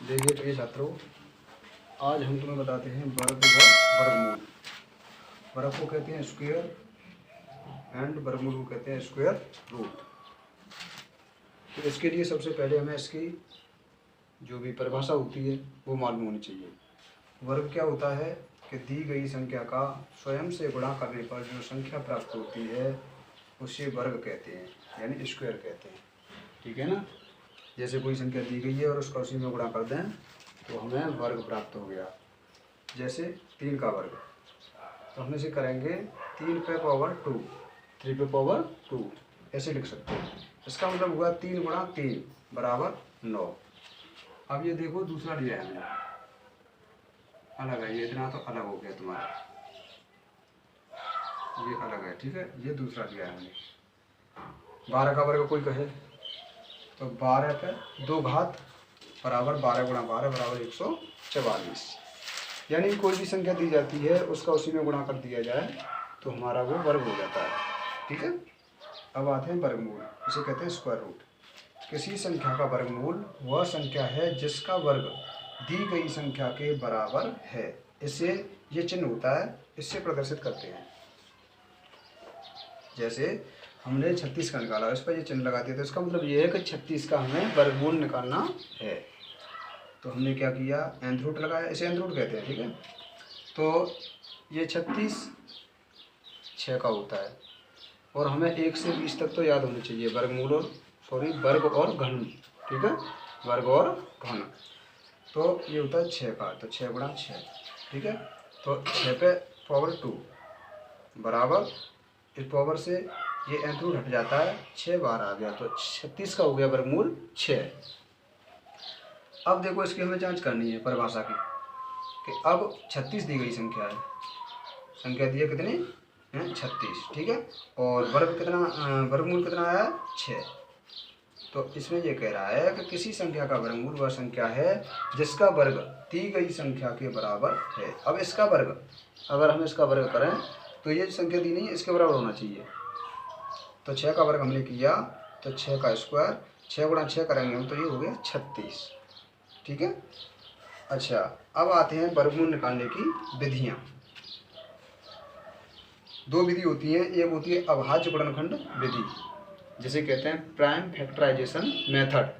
देखिए प्रिय छात्रों, आज हम तुम्हें बताते हैं वर्ग व वर्गमूल। वर्ग को कहते हैं स्क्वायर एंड वर्गमूल को कहते हैं स्क्वायर रूट। तो इसके लिए सबसे पहले हमें इसकी जो भी परिभाषा होती है वो मालूम होनी चाहिए। वर्ग क्या होता है कि दी गई संख्या का स्वयं से गुणा करने पर जो संख्या प्राप्त होती है उसे वर्ग कहते हैं, यानी स्क्वायर कहते हैं। ठीक है ना। जैसे कोई संख्या दी गई है और उसका उसी में गुणा कर दें तो हमें वर्ग प्राप्त हो गया। जैसे 3 का वर्ग, तो हम इसे करेंगे 3 पे पावर 2, 3 पे पावर 2 ऐसे लिख सकते हैं। इसका मतलब हुआ 3 गुणा 3 बराबर 9। अब ये देखो दूसरा लिया है हमने, अलग है ये, इतना तो अलग हो गया तुम्हारा, ये अलग है। ठीक है, ये दूसरा लिया है हमने। 12 का वर्ग कोई कहे तो 12 पे 2 घात बराबर 12 गुणा 12 बराबर 144। यानी कोई भी संख्या दी जाती है उसका उसी में गुणा कर दिया जाए तो हमारा वो वर्ग हो जाता है। ठीक है। अब आते हैं वर्गमूल, इसे कहते हैं स्क्वायर रूट। किसी संख्या का वर्गमूल वह संख्या है जिसका वर्ग दी गई संख्या के बराबर है। इससे ये चिन्ह होता है, इससे प्रदर्शित करते हैं। जैसे हमने 36 का निकाला, इस पर ये चिन्ह लगा दिया, तो इसका मतलब ये है कि 36 का हमें वर्गमूल निकालना है। तो हमने क्या किया, nth रूट लगाया, इसे nth रूट कहते हैं। ठीक है। तो ये 36 6 का होता है और हमें 1 से 20 तक तो याद होना चाहिए, वर्गमूल और वर्ग और घन। ठीक है, वर्ग और घन। तो ये होता है 6 का, तो 6 गुणा 6। ठीक है। तो 6 पे पावर 2 बराबर, इस पावर से ये nth रूट हट जाता है, 6 बार आ गया, तो 36 का हो गया वर्गमूल 6। अब देखो इसकी हमें जांच करनी है परिभाषा की, कि अब 36 दी गई संख्या है, संख्या दी है कितनी है 36। ठीक है। और वर्ग कितना, वर्गमूल कितना आया 6। तो इसमें ये कह रहा है कि किसी संख्या का वर्गमूल वह संख्या है जिसका वर्ग दी गई संख्या के बराबर है। अब इसका वर्ग, अगर हम इसका वर्ग करें तो ये संख्या दी नहीं है इसके बराबर होना चाहिए। तो 6 का वर्ग हमने किया तो 6 का स्क्वायर, 6 गुणा 6 करेंगे हम तो ये हो गया 36। ठीक है। अच्छा, अब आते हैं वर्गमूल निकालने की विधियाँ। 2 विधि होती हैं, एक होती है अभाज्य गुणनखंड विधि जिसे कहते हैं प्राइम फैक्टराइजेशन मेथड।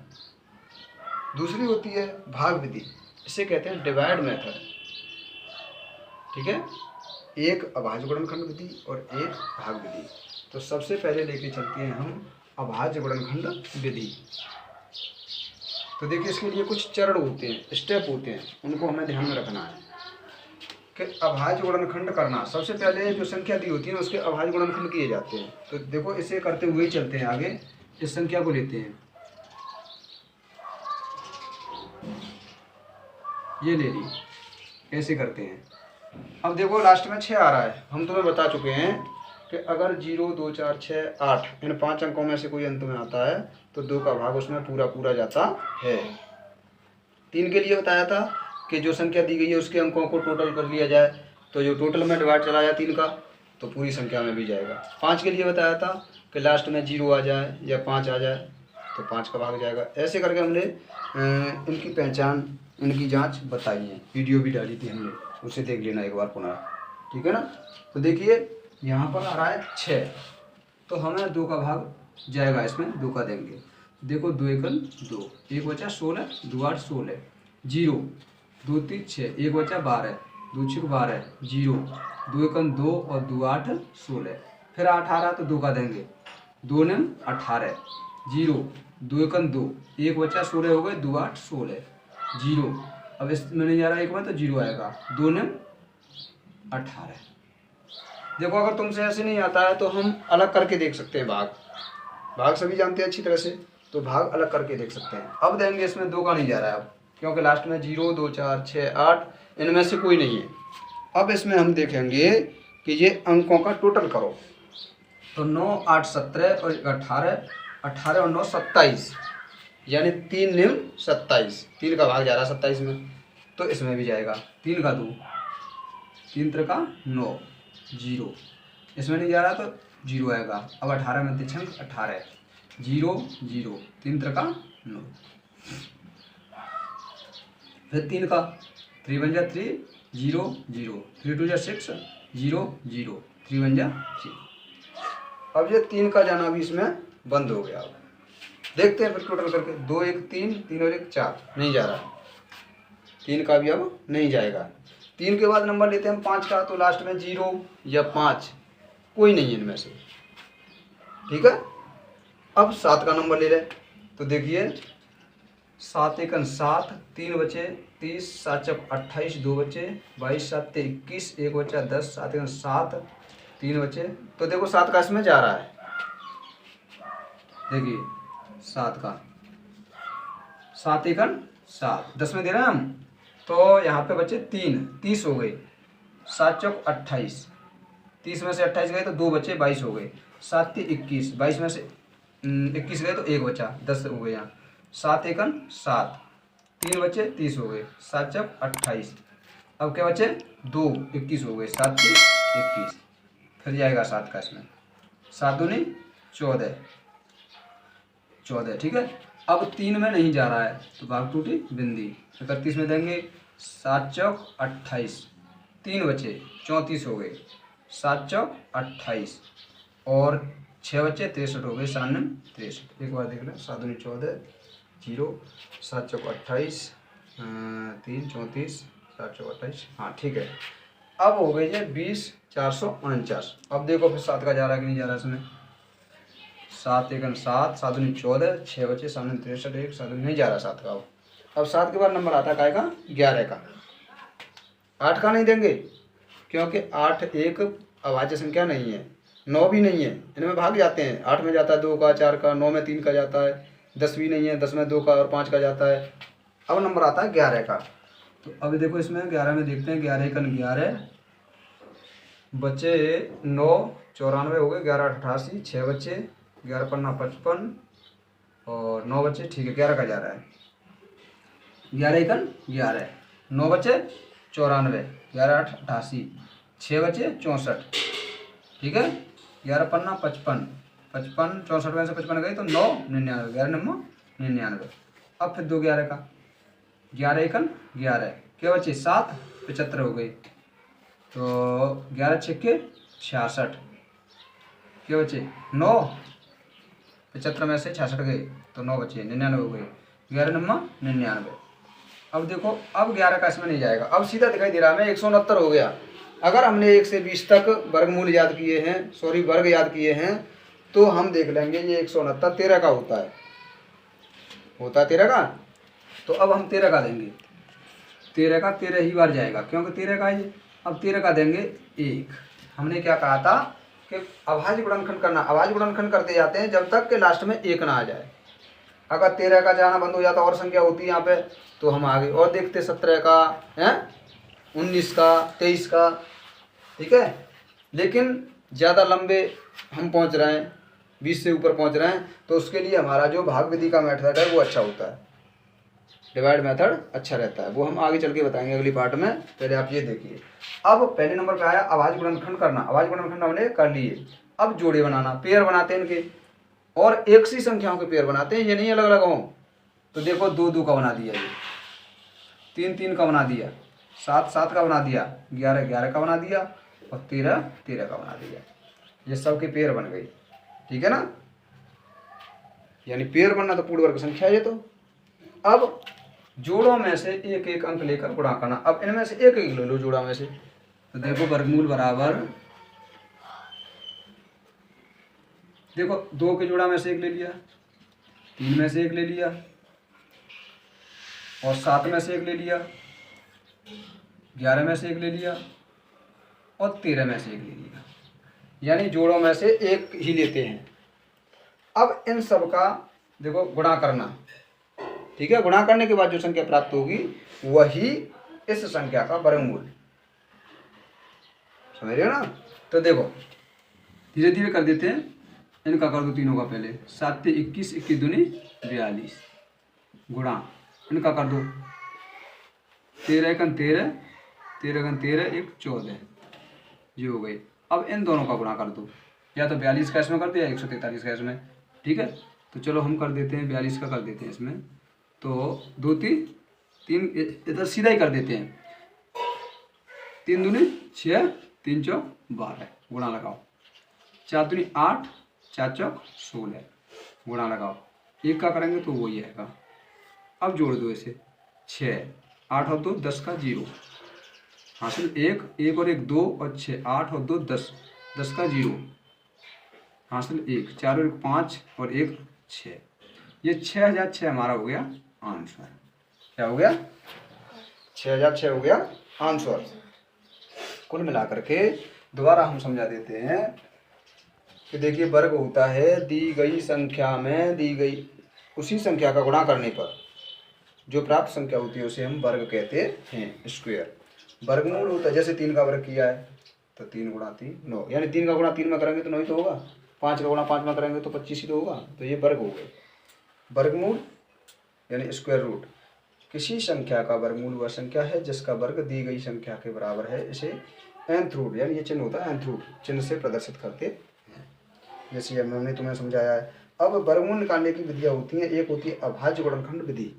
दूसरी होती है भाग विधि, इसे कहते हैं डिवाइड मेथड। ठीक है, एक अभाज्य गुणनखंड विधि और एक भाग विधि। तो सबसे पहले लेके चलते हैं हम अभाज्य गुणनखंड विधि। तो देखिए इसके लिए कुछ चरण होते हैं, स्टेप होते हैं, उनको हमें ध्यान में रखना है कि अभाज्य गुणनखंड करना। सबसे पहले जो संख्या दी होती है ना उसके अभाज्य गुणनखंड किए जाते हैं। तो देखो इसे करते हुए चलते हैं आगे। इस संख्या को लेते हैं, ये ले ली, ऐसे करते हैं। अब देखो लास्ट में 6 आ रहा है, हम तुम्हें बता चुके हैं कि अगर 0 2 4 6 8 इन 5 अंकों में से कोई अंत में आता है तो 2 का भाग उसमें पूरा पूरा जाता है। 3 के लिए बताया था कि जो संख्या दी गई है उसके अंकों को टोटल कर लिया जाए, तो जो टोटल में डिवाइड चला जाए 3 का तो पूरी संख्या में भी जाएगा। 5 के लिए बताया था कि लास्ट में 0 आ जाए या 5 आ जाए तो 5 का भाग जाएगा। ऐसे करके हमने इनकी पहचान, इनकी जांच बताई है, वीडियो भी डाली थी हमने, उसे देख लेना एक बार पुनः। ठीक है ना। तो देखिए यहाँ पर आ रहा है 6, तो हमें 2 का भाग जाएगा, इसमें 2 का देंगे। देखो 2 एकल 2, 1 बचा 16, 2 8 16, 0 2 3 6, 1 बचा 12, 2 6 12, 0 2 एकल 2 और 2 8 16, फिर 8 आ रहा तो 2 का देंगे, 2 9 18, 0 2 एकल 2, 1 बचा 16 हो गए, 2 8 16, 0। अब इसमें नहीं जा रहा 1 में तो 0 आएगा, 2 9 18। देखो अगर तुमसे ऐसे नहीं आता है तो हम अलग करके देख सकते हैं। भाग सभी जानते हैं अच्छी तरह से, तो भाग अलग करके देख सकते हैं। अब देंगे इसमें 2 का नहीं जा रहा है अब, क्योंकि लास्ट में 0 2 4 6 8 इनमें से कोई नहीं है। अब इसमें हम देखेंगे कि ये अंकों का टोटल करो, तो 9 8 17 और 18, 18 और 9 27, यानी 3 9 27। 3 का भाग जा रहा है 27 में, तो इसमें भी जाएगा। 3 का 2, 3 3 का 9, 0 इसमें नहीं जा रहा तो 0 आएगा। अब 18 में 3 18, 0 0 3 3 का 9। फिर 3 का, 3 1 जा 3, 0 0, 3 2 जा 6, 0 0, 3 1 जा 3। अब ये 3 का जाना भी इसमें बंद हो गया। अब देखते हैं फिर टोटल करके, 2 1 3, 3 और 1 4, नहीं जा रहा, 3 का भी अब नहीं जाएगा। 3 के बाद नंबर लेते हैं हम 5 का, तो लास्ट में 0 या 5 कोई नहीं है इनमें से, ठीक है। अब 7 का नंबर ले लें, तो देखिए 7 1 7, 3 बचे 30, 7 चौक 28, 2 बचे 22, 7 21, 1 बचा 10, 7 1 7, 3 बचे। तो देखो 7 का इसमें जा रहा है, देखिए 7 का, 7 1 7, 10 में दे रहे हैं हम, तो यहाँ पे बचे 3, 30 हो गए, 7 चौक 28, 30 में से 28 गए तो 2 बचे, 22 हो गए, 7 3 21, 22 में से 21 गए तो 1 बचा, 10 हो गए यहाँ, 7 1 7, 3 बचे 30 हो गए, 7 चौक 28, अब क्या बचे 2, 21 हो गए, 7 3 21, फिर जाएगा 7 का इसमें, 7 दूनी 14, 14, ठीक है। अब 3 में नहीं जा रहा है तो भाग टूटी बिंदी, 31 में देंगे, 7 चौक 28, 3 बचे 34 हो गए, 7 चौक 28 और 6 बचे 63 हो गए, 7 63, एक बार देख लें, 7 दूनी 14, 0, 7 चौक 28, 3 34, 7 चौक 28, हाँ ठीक है। अब हो गई है 20 449। अब देखो फिर 7 का जा रहा है कि नहीं जा रहा है इसमें, 7 1 7, 7 दूनी 14, 6 बचे, 7 63, 1, 7 नहीं जा रहा 7 का। अब 7 के बाद नंबर आता है काय का, 11 का, 8 का नहीं देंगे क्योंकि 8 एक अभाज्य संख्या नहीं है, 9 भी नहीं है, इनमें भाग जाते हैं, 8 में जाता है 2 का, 4 का, 9 में 3 का जाता है, 10 भी नहीं है, 10 में 2 का और 5 का जाता है। अब नंबर आता है 11 का, तो अब देखो इसमें 11 में देखते हैं, 11 1 11 बचे 9, 94 हो गए, 11 88, 6 बचे, 11 पन्ना 55 और 9 बचे, ठीक है 11 का जा रहा है, 11 1 11, 9 बचे 94, 11 88, 6 बचे 64, ठीक है, 11 पन्ना 55, 55 64 में से 55 गई तो 9 99, 11 नंबर 99। अब फिर 2 11 का, 11 1 11, क्या बचे 7, 75 हो गई, तो 11 6 के 66, क्या बचे 9, 75 में से 66 गए तो 9 बचे, 99 हो गई, 11 नंबर 99। अब देखो अब 11 का इसमें नहीं जाएगा, अब सीधा दिखाई दे रहा है हमें 169 हो गया। अगर हमने 1 से 20 तक वर्गमूल याद किए हैं, सॉरी वर्ग याद किए हैं, तो हम देख लेंगे ये 169 13 का होता है 13 का। तो अब हम 13 का देंगे, 13 का 13 ही बार जाएगा क्योंकि 13 का ये। अब 13 का देंगे 1, हमने क्या कहा था कि अभाज्य गुणनखंड करना, अभाज्य गुणनखंड करते जाते हैं जब तक कि लास्ट में 1 ना आ जाए। अगर 13 का जाना बंद हो जाता और संख्या होती है यहाँ पे तो हम आगे और देखते, 17 का है, 19 का, 23 का, ठीक है। लेकिन ज़्यादा लंबे हम पहुँच रहे हैं, 20 से ऊपर पहुँच रहे हैं, तो उसके लिए हमारा जो भाग विधि का मेथड है वो अच्छा होता है, डिवाइड मेथड अच्छा रहता है, वो हम आगे चल के बताएंगे अगली पार्ट में। पहले आप ये देखिए, अब पहले नंबर पे आया अभाज्य गुणनखंड करना, अभाज्य गुणनखंड हमने कर लिए। अब जोड़े बनाना, पेयर बनाते हैं इनके, और एक सी संख्याओं के पेयर बनाते हैं, ये नहीं अलग अलग हों। तो देखो 2 2 का बना दिया, ये 3 3 का बना दिया, 7 7 का बना दिया, 11 11 का बना दिया और 13 13 का बना दिया, ये सब के पेयर बन गई, ठीक है ना। यानी पेयर बनना तो पूर्ण वर्ग संख्या है। तो अब जोड़ों में से एक एक अंक लेकर गुणा करना। अब इनमें से एक एक ले लो जोड़ा में से, तो देखो वर्गमूल बराबर, देखो 2 के जोड़ा में से 1 ले लिया, 3 में से 1 ले लिया और 7 में से 1 ले लिया, 11 में से 1 ले लिया और 13 में से 1 ले लिया, यानी जोड़ों में से एक ही लेते हैं। अब इन सब का देखो गुणा करना, ठीक है। गुणा करने के बाद जो संख्या प्राप्त होगी वही इस संख्या का वर्गमूल, समझ रहे हो ना। तो देखो धीरे धीरे कर देते हैं, इनका कर दो तीनों का पहले, 7 21 21 दूनी 42 गुणा, इनका कर दो 13 1 13 13 1 13 1 14, ये हो गई। अब इन दोनों का गुणा कर दो, या तो 42 का इसमें कर दो या 143 का इसमें, ठीक है। तो चलो हम कर देते हैं 42 का कर देते हैं इसमें, तो 2 3 3 इधर सीधा ही कर देते हैं। 3 दूनी 6, 3 चौक 12, गुणा लगाओ। 4 दूनी 8, 4 चौक 16, गुणा लगाओ। 1 का करेंगे तो वही आएगा। अब जोड़ दो इसे। 6, 8 और 2 10 का 0, हासिल 1, 1 और 1 2 और 6, 8 और 2 10, 10 का 0, हासिल 1, 4 और 1 5 और 1 6। ये 6006 हमारा हो गया आंसर। क्या हो गया? 6006 हो गया आंसर। कुल मिलाकर के दोबारा हम समझा देते हैं कि देखिए, वर्ग होता है दी गई संख्या में दी गई उसी संख्या का गुणा करने पर जो प्राप्त संख्या होती है उसे हम वर्ग कहते हैं, स्क्वायर। वर्गमूल होता है, जैसे 3 का वर्ग किया है तो 3 गुणा 3 9, यानी 3 का गुणा 3 में करेंगे तो 9 ही तो होगा। 5 का गुणा 5 में करेंगे तो 25 ही तो होगा। तो ये वर्ग हो गए। वर्गमूल यानी स्क्वायर रूट। किसी संख्या का वर्गमूल वह संख्या है जिसका वर्ग दी गई संख्या के बराबर है। इसे nth रूट, यानी ये चिन्ह होता है nth रूट, चिन्ह से प्रदर्शित करते हैं, जैसे हमने तुम्हें समझाया है। अब वर्गमूल निकालने की विधियाँ होती हैं। एक होती है अभाज्य गुणनखंड विधि,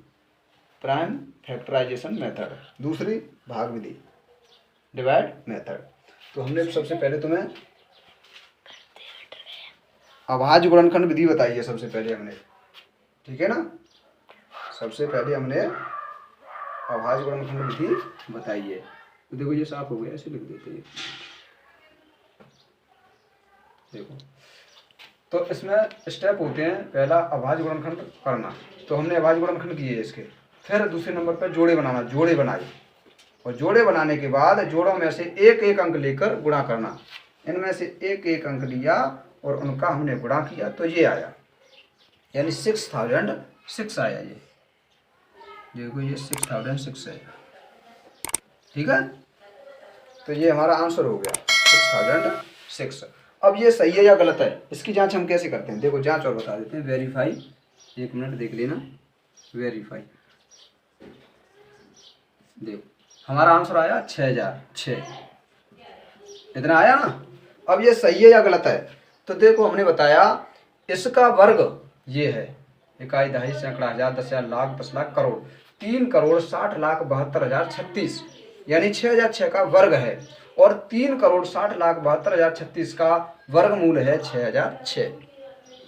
प्राइम फैक्टराइजेशन मेथड। दूसरी भाग विधि, डिवाइड मेथड। तो हमने सबसे पहले तुम्हें अभाज्य गुणनखंड विधि बताई है सबसे पहले हमने, ठीक है ना। सबसे पहले हमने अभाज्य गुणनखंड विधि बताई है। तो देखो ये साफ हो गया, ऐसे लिख देते हैं। देखो, तो इसमें स्टेप होते हैं। पहला अभाज्य गुणनखंड करना, तो हमने अभाज्य गुणनखंड किए इसके। फिर दूसरे नंबर पर जोड़े बनाना, जोड़े बनाए, और जोड़े बनाने के बाद जोड़ों में से एक एक अंक लेकर गुणा करना। इनमें से एक एक अंक लिया और उनका हमने गुणा किया तो ये आया, यानी 6006 आया। ये देखो, ये 6006 है, ठीक है। तो ये हमारा आंसर हो गया 6006। अब ये सही है या गलत है, इसकी जांच हम कैसे करते हैं? देखो, जांच और बता देते हैं। वेरीफाई, 1 मिनट देख लेना। वेरीफाई, देखो हमारा आंसर आया 6006, इतना आया ना। अब ये सही है या गलत है, तो देखो हमने बताया इसका वर्ग ये है, इकाई दहाई सैकड़ा हजार 10,000 लाख 10 लाख करोड़, 3,60,72,036, यानी 6006 का वर्ग है। और 3,60,72,036 का वर्गमूल है 6006।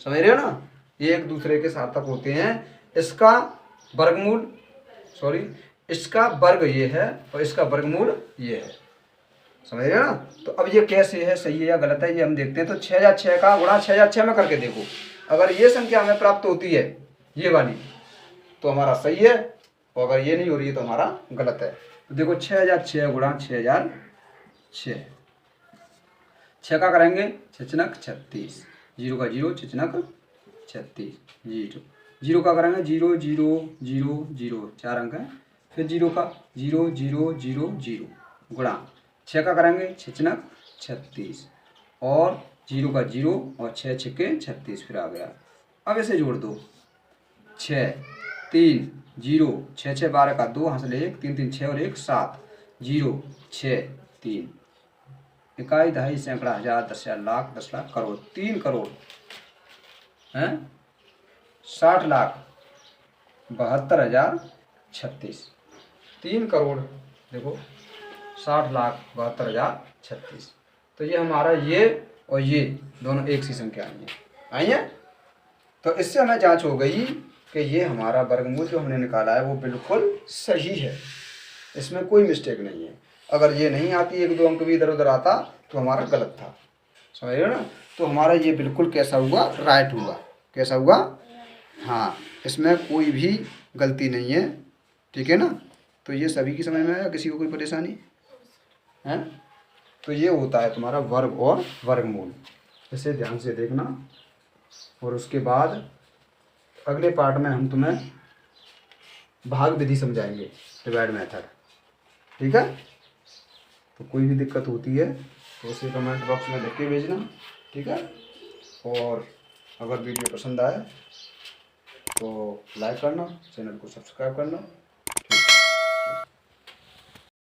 समझ रहे हो ना, ये एक दूसरे के सार्थक होते हैं। इसका वर्गमूल, सॉरी, इसका वर्ग ये है और इसका वर्गमूल ये है। समझ रहे हो ना। तो अब ये कैसे है, सही है या गलत है, ये हम देखते हैं। तो 6006 का गुणा 6006 में करके देखो, अगर ये संख्या हमें प्राप्त होती है ये वाली तो हमारा सही है, और अगर ये नहीं हो रही है तो हमारा गलत है। तो देखो 6006 गुणा 6006, 6 का करेंगे 6 36, 0 का 0 6 36, 0 का करेंगे 0 0 0 0, 4 अंक है। फिर 0 का 0 0 0 0 गुणा 6 का करेंगे 6 36, और 0 का 0 और 6 6 36, फिर आ गया। अब इसे जोड़ दो, 6 3 0 6 6 12 का 2 हासिल 1, 3 3 6 और 1 7, 0 6 3, इकाई दहाई सैकड़ा हजार 10,000 लाख 10 लाख करोड़, 3 करोड़ हैं 60,72,036, 3 करोड़ देखो 60,72,036। तो ये हमारा ये और ये दोनों एक सी संख्या आई है। तो इससे हमें जांच हो गई कि ये हमारा वर्गमूल जो हमने निकाला है वो बिल्कुल सही है, इसमें कोई मिस्टेक नहीं है। अगर ये नहीं आती, 1 2 अंक भी इधर उधर आता तो हमारा गलत था। समझ रहे हो ना। तो हमारा ये बिल्कुल कैसा हुआ, राइट हुआ। कैसा हुआ, हाँ, इसमें कोई भी गलती नहीं है, ठीक है ना। तो ये सभी की समझ में आया, किसी को कोई परेशानी है? तो ये होता है तुम्हारा वर्ग और वर्गमूल, इसे ध्यान से देखना। और उसके बाद अगले पार्ट में हम तुम्हें भाग विधि समझाएंगे, डिवाइड मेथड, ठीक है। तो कोई भी दिक्कत होती है तो उसे कमेंट बॉक्स में लिख के भेजना, ठीक है। और अगर वीडियो पसंद आए तो लाइक करना, चैनल को सब्सक्राइब करना।